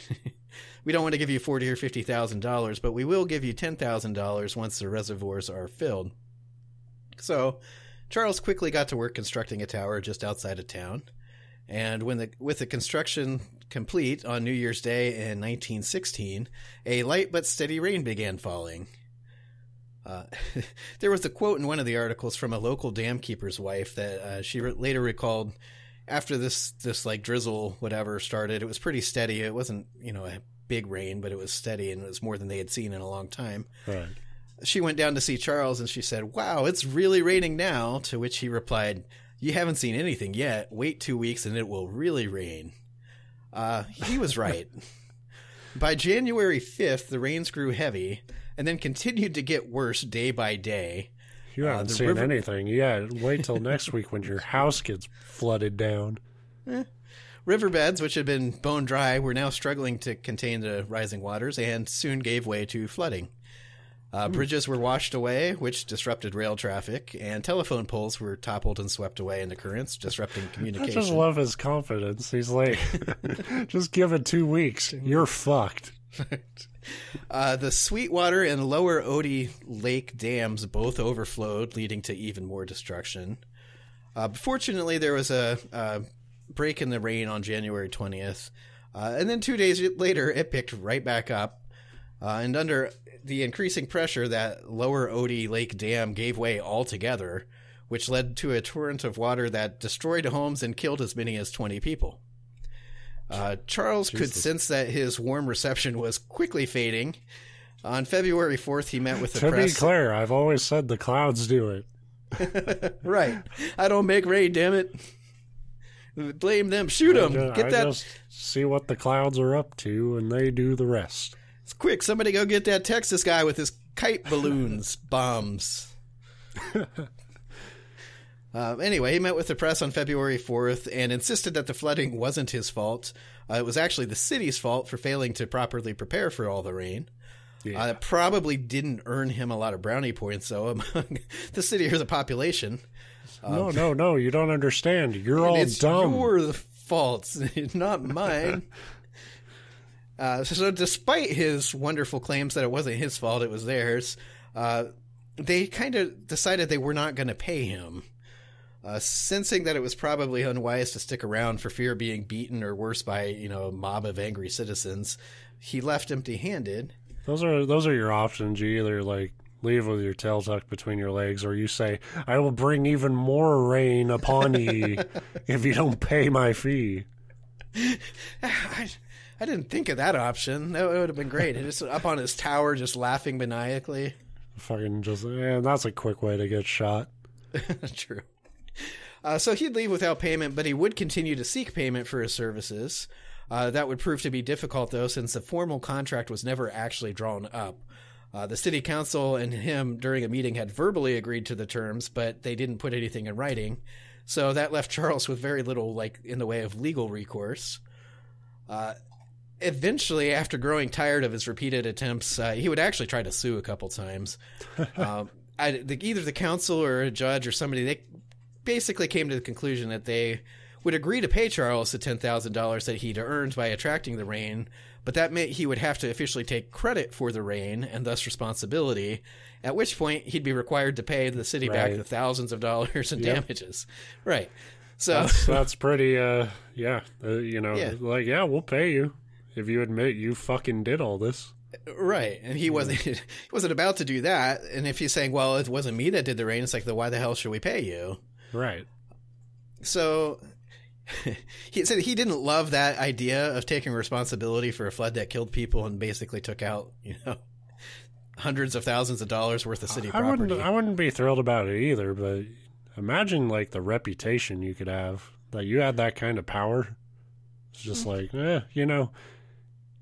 don't want to give you $40,000 or $50,000, but we will give you $10,000 once the reservoirs are filled." So, Charles quickly got to work constructing a tower just outside of town, and with the construction complete on New Year's Day in 1916, a light but steady rain began falling. There was a quote in one of the articles from a local dam keeper's wife that she later recalled. After this drizzle, whatever, started, it was pretty steady. It wasn't, a big rain, but it was steady, and it was more than they had seen in a long time. Right. She went down to see Charles, and she said, "Wow, it's really raining now," to which he replied, "You haven't seen anything yet. Wait 2 weeks, and it will really rain." He was right. By January 5th, the rains grew heavy, and then continued to get worse day by day. You haven't seen anything yet. Wait till next week when your house gets flooded down. Riverbeds, which had been bone dry, were now struggling to contain the rising waters and soon gave way to flooding. Bridges were washed away, which disrupted rail traffic, and telephone poles were toppled and swept away in the currents, disrupting communication. I just love his confidence. He's like, just give it 2 weeks. You're fucked. The Sweetwater and Lower Odie Lake dams both overflowed, leading to even more destruction. Fortunately, there was a break in the rain on January 20th, and then 2 days later, it picked right back up. And under the increasing pressure, that Lower Odie Lake dam gave way altogether, which led to a torrent of water that destroyed homes and killed as many as 20 people. Charles could sense that his warm reception was quickly fading. On February 4th, he met with the press. To be clear, I've always said the clouds do it. Right. I don't make rain, damn it. Blame them. Shoot them. I just see what the clouds are up to, and they do the rest. It's quick. Somebody go get that Texas guy with his kite balloons bombs. Anyway, he met with the press on February 4th and insisted that the flooding wasn't his fault. It was actually the city's fault for failing to properly prepare for all the rain. Yeah. It probably didn't earn him a lot of brownie points, though, among the city or the population. No, you don't understand. You're all dumb. It's your fault, not mine. So despite his wonderful claims that it wasn't his fault, it was theirs, they kind of decided they were not going to pay him. Sensing that it was probably unwise to stick around for fear of being beaten or worse by, a mob of angry citizens, he left empty-handed. Those are your options. You either leave with your tail tucked between your legs, or you say, "I will bring even more rain upon ye if you don't pay my fee." I didn't think of that option. That would have been great. Just up on his tower, just laughing maniacally. That's a quick way to get shot. True. So he'd leave without payment, but he would continue to seek payment for his services. That would prove to be difficult, though, since the formal contract was never actually drawn up. The city council and him, during a meeting, had verbally agreed to the terms, but they didn't put anything in writing. So that left Charles with very little, in the way of legal recourse. Eventually, after growing tired of his repeated attempts, he would actually try to sue a couple times. Either the council or a judge or somebody, they basically came to the conclusion that they would agree to pay Charles the $10,000 that he'd earned by attracting the rain, but that meant he would have to officially take credit for the rain and thus responsibility, at which point he'd be required to pay the city back the thousands of dollars in damages. Right. So that's pretty, we'll pay you if you admit you fucking did all this. Right. And he wasn't about to do that. And if he's saying, well, it wasn't me that did the rain, it's like, then why the hell should we pay you? Right. So he said he didn't love that idea of taking responsibility for a flood that killed people and basically took out, hundreds of thousands of dollars worth of city property. I wouldn't be thrilled about it either, but imagine like the reputation you could have, that you had that kind of power. It's just like,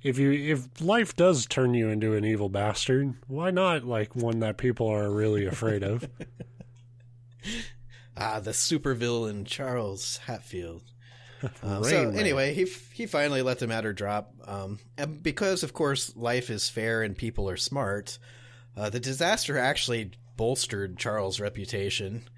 if life does turn you into an evil bastard, why not like one that people are really afraid of? The supervillain Charles Hatfield. So anyway, he finally let the matter drop. And because, of course, life is fair and people are smart, the disaster actually bolstered Charles' reputation.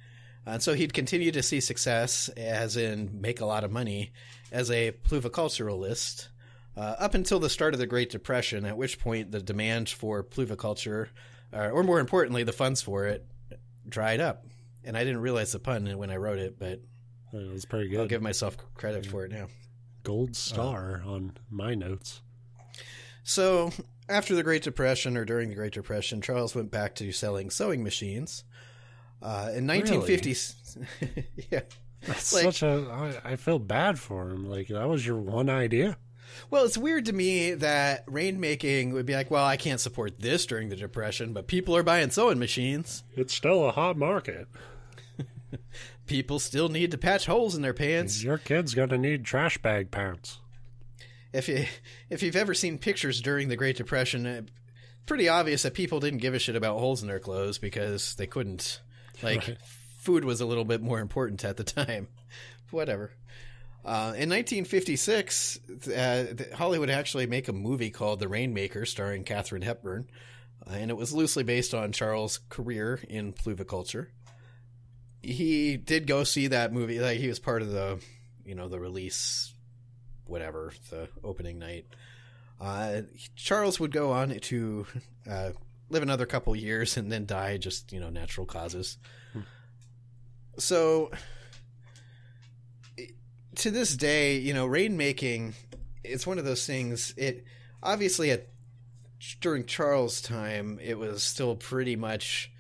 And so he'd continue to see success, as in make a lot of money, as a pluviculturalist, up until the start of the Great Depression, at which point the demand for pluviculture, or more importantly, the funds for it, dried up. And I didn't realize the pun when I wrote it, but it was pretty good. I'll give myself credit for it now. Gold star on my notes. So after the Great Depression, or during the Great Depression, Charles went back to selling sewing machines. In 1950s, really? Yeah. That's I feel bad for him. Like, that was your one idea? Well, it's weird to me that rainmaking would be like, well, I can't support this during the Depression, but people are buying sewing machines. It's still a hot market. People still need to patch holes in their pants. Your kid's going to need trash bag pants. If you've ever seen pictures during the Great Depression, it's pretty obvious that people didn't give a shit about holes in their clothes because they couldn't. Like, food was a little bit more important at the time. Whatever. In 1956, Hollywood actually made a movie called The Rainmaker, starring Katharine Hepburn, and it was loosely based on Charles' career in pluviculture. He did go see that movie. Like, he was part of the, the release, whatever, the opening night. Charles would go on to live another couple years and then die, just, natural causes. So to this day, rainmaking, it's one of those things. It obviously during Charles' time, it was still pretty much.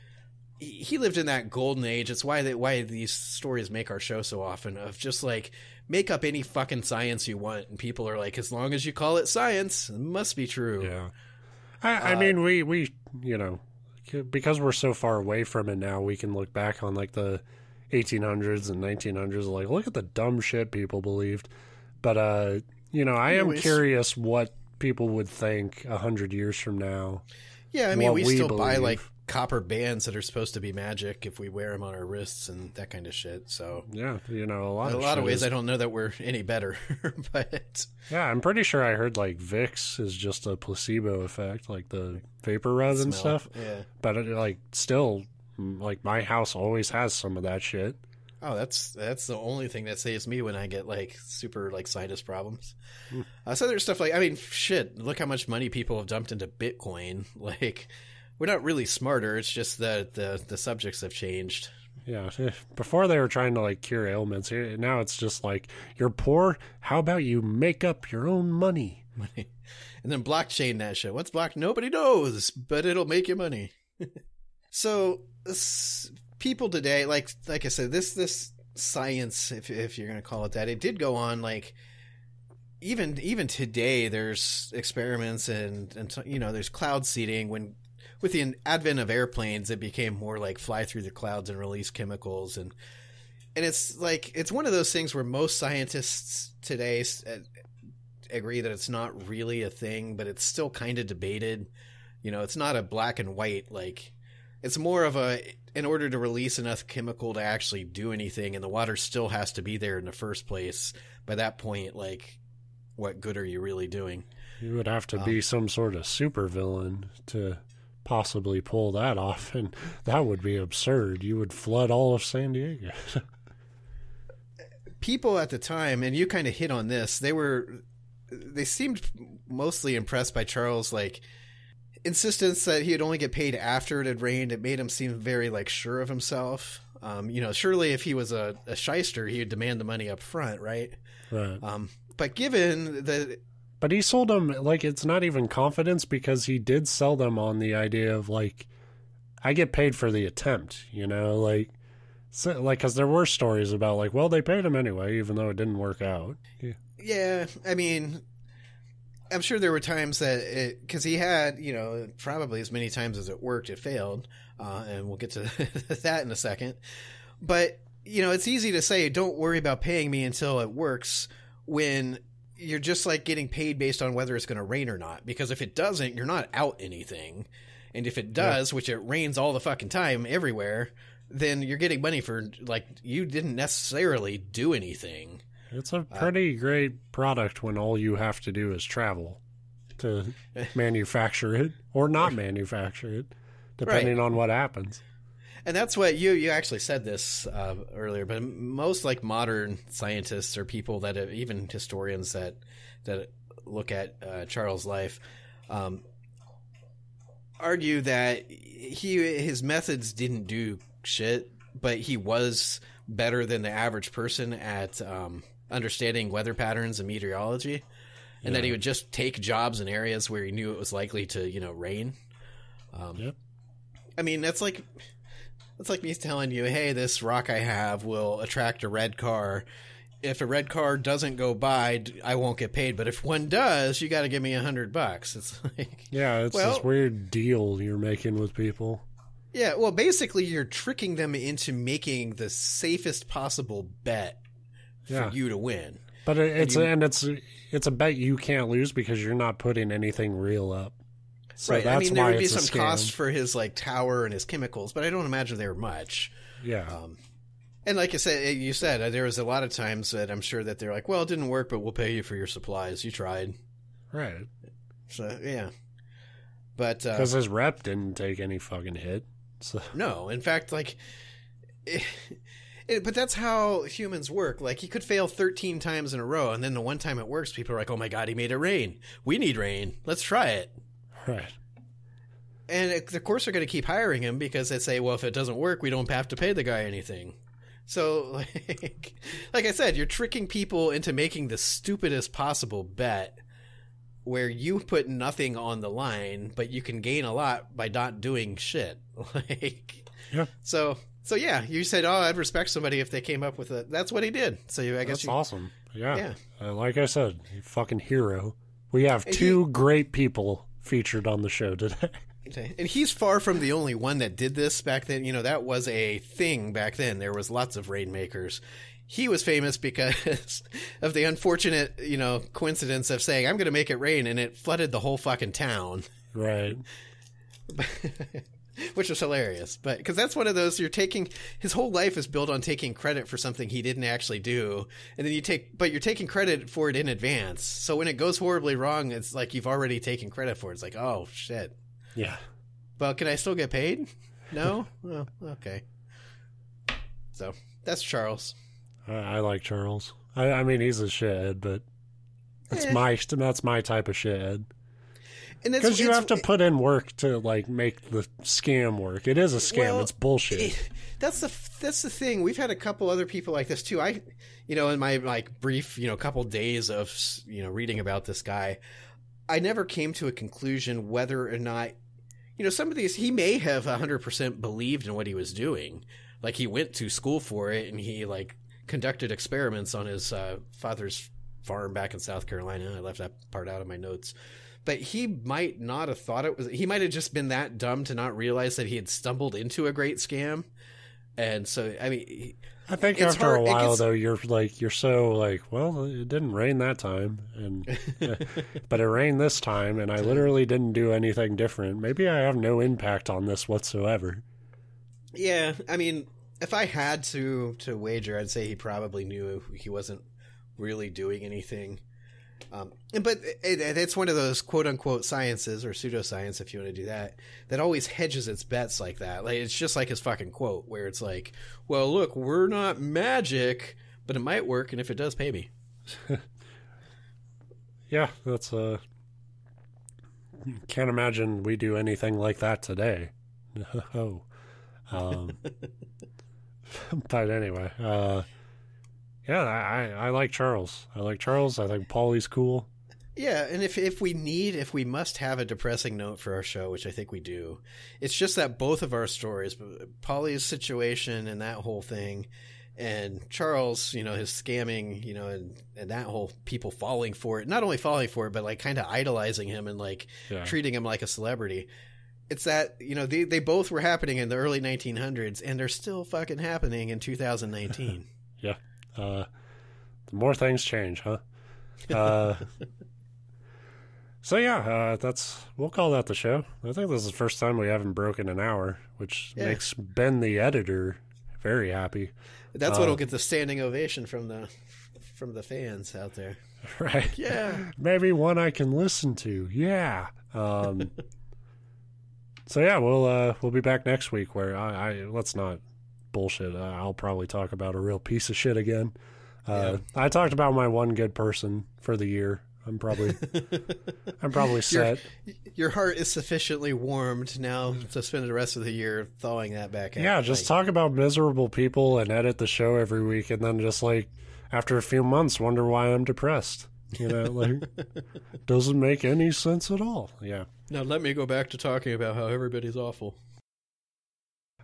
He lived in that golden age. It's why these stories make our show so often, of just like, make up any fucking science you want, and people are like, as long as you call it science, it must be true. Yeah. I mean, we because we're so far away from it now, we can look back on like the 1800s and 1900s, like, look at the dumb shit people believed. But I am curious what people would think 100 years from now. Yeah, I mean, we still buy like copper bands that are supposed to be magic if we wear them on our wrists and that kind of shit. So yeah, a lot of ways I don't know that we're any better. But yeah, I'm pretty sure I heard like Vicks is just a placebo effect, like the vapor rub and stuff. Yeah, but still, like, my house always has some of that shit. Oh, that's the only thing that saves me when I get like super like sinus problems. So there's stuff like, I mean, shit, look how much money people have dumped into Bitcoin. Like, we're not really smarter. It's just that the subjects have changed. Yeah. Before they were trying to like cure ailments. Now it's just like, you're poor. How about you make up your own money? And then blockchain that shit. What's block? Nobody knows, but it'll make you money. So people today, like I said, this science, if you're going to call it that, it did go on. Like, even today, there's experiments and there's cloud seeding. When with the advent of airplanes, it became more like fly through the clouds and release chemicals, and it's like, it's one of those things where most scientists today agree that it's not really a thing, but it's still kind of debated. It's not a black and white, like, it's more of in order to release enough chemical to actually do anything, and the water still has to be there in the first place. By that point, like, what good are you really doing? You would have to be some sort of supervillain to possibly pull that off, and that would be absurd. You would flood all of San Diego. People at the time, and you kind of hit on this, they seemed mostly impressed by Charles' like insistence that he'd only get paid after it had rained. It made him seem very like sure of himself. Surely if he was a shyster, he would demand the money up front, right? Right. But given the... But he sold them, like, it's not even confidence, because he did sell them on the idea of, like, I get paid for the attempt, like, so, like, because there were stories about, like, well, they paid him anyway, even though it didn't work out. Yeah, I mean, I'm sure there were times that because he had, probably as many times as it worked, it failed. And we'll get to that in a second. But, it's easy to say, don't worry about paying me until it works, when you're just like getting paid based on whether it's going to rain or not. Because if it doesn't, you're not out anything. And if it does, which it rains all the fucking time everywhere, then you're getting money for, like, you didn't necessarily do anything. It's a pretty great product when all you have to do is travel to manufacture it or not manufacture it, depending on what happens. And that's what you actually said this earlier, but most like modern scientists or people that have, even historians that look at Charles' life, argue that his methods didn't do shit, but he was better than the average person at understanding weather patterns and meteorology, and that he would just take jobs in areas where he knew it was likely to, rain. I mean, that's like me telling you, hey, this rock I have will attract a red car. If a red car doesn't go by, I won't get paid. But if one does, you got to give me $100. It's like, it's this weird deal you're making with people. Yeah, well, basically, you're tricking them into making the safest possible bet for you to win. But it's a bet you can't lose because you're not putting anything real up. So right. That's I mean, there why would be it's some cost for his like tower and his chemicals, but I don't imagine they were much. Yeah. And like you said, there was a lot of times that I'm sure that they're like, well, it didn't work, but we'll pay you for your supplies. You tried. Right. So, yeah. But because his rep didn't take any fucking hit. So. No, in fact, like, but that's how humans work. Like, he could fail 13 times in a row, and then the one time it works, people are like, oh my God, he made it rain. We need rain. Let's try it. Right. And of course they're going to keep hiring him because they say, well, if it doesn't work, we don't have to pay the guy anything. So, like I said, you're tricking people into making the stupidest possible bet where you put nothing on the line, but you can gain a lot by not doing shit. So yeah, you said, oh, I'd respect somebody if they came up with it. That's what he did. So I guess that's awesome. Yeah. Like I said, fucking hero. We have and two great people featured on the show today. And he's far from the only one that did this back then. That was a thing back then. There was lots of rainmakers. He was famous because of the unfortunate, coincidence of saying, I'm going to make it rain, and it flooded the whole fucking town. Right. Which was hilarious. But because that's one of those, his whole life is built on taking credit for something he didn't actually do. And then you're taking credit for it in advance. So when it goes horribly wrong, it's like you've already taken credit for it. It's like, oh, shit. Yeah. Well, can I still get paid? No? Oh, okay. So that's Charles. I like Charles. I mean, he's a shithead, but that's my type of shithead. Because you have to put in work to like make the scam work. It is a scam. Well, it's bullshit. That's the thing. We've had a couple other people like this too. In my like brief, couple days of reading about this guy, I never came to a conclusion whether or not, some of these, he may have 100% believed in what he was doing. Like he went to school for it and he like conducted experiments on his father's farm back in South Carolina. I left that part out of my notes. But he might not have thought it was, he might have just been that dumb to not realize that he had stumbled into a great scam. And so, I mean, I think after a while though, you're so like, well, it didn't rain that time, and but it rained this time, and I literally didn't do anything different. Maybe I have no impact on this whatsoever. Yeah. I mean, if I had to wager, I'd say he probably knew he wasn't really doing anything. But it's one of those quote unquote sciences or pseudoscience, if you want to do that, that always hedges its bets like that. Like, it's just like his fucking quote where it's like, well, look, we're not magic, but it might work. And if it does, pay me. Yeah, that's can't imagine we do anything like that today. Oh. But anyway, yeah, I like Charles. I think Paulie's cool. Yeah, and if we must have a depressing note for our show, which I think we do, it's just that both of our stories, Paulie's situation and that whole thing, and Charles, his scamming, and that whole people falling for it, not only falling for it, but like kind of idolizing him and like treating him like a celebrity. It's that, they both were happening in the early 1900s, and they're still fucking happening in 2019. Yeah. The more things change, huh? So yeah, we'll call that the show. I think this is the first time we haven't broken an hour, which makes Ben the editor very happy. That's what'll get the standing ovation from the fans out there. Right. Yeah. Maybe one I can listen to. Yeah. So yeah, we'll be back next week where let's not bullshit. I'll probably talk about a real piece of shit again. I talked about my one good person for the year. I'm probably set. Your heart is sufficiently warmed now to spend the rest of the year thawing that back out. Yeah, just talk about miserable people and edit the show every week, and then just like after a few months wonder why I'm depressed. Doesn't make any sense at all. Yeah. Now let me go back to talking about how everybody's awful.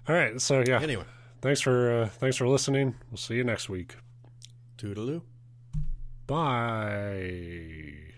All right, so yeah. Anyway, thanks for listening. We'll see you next week. Toodaloo. Bye.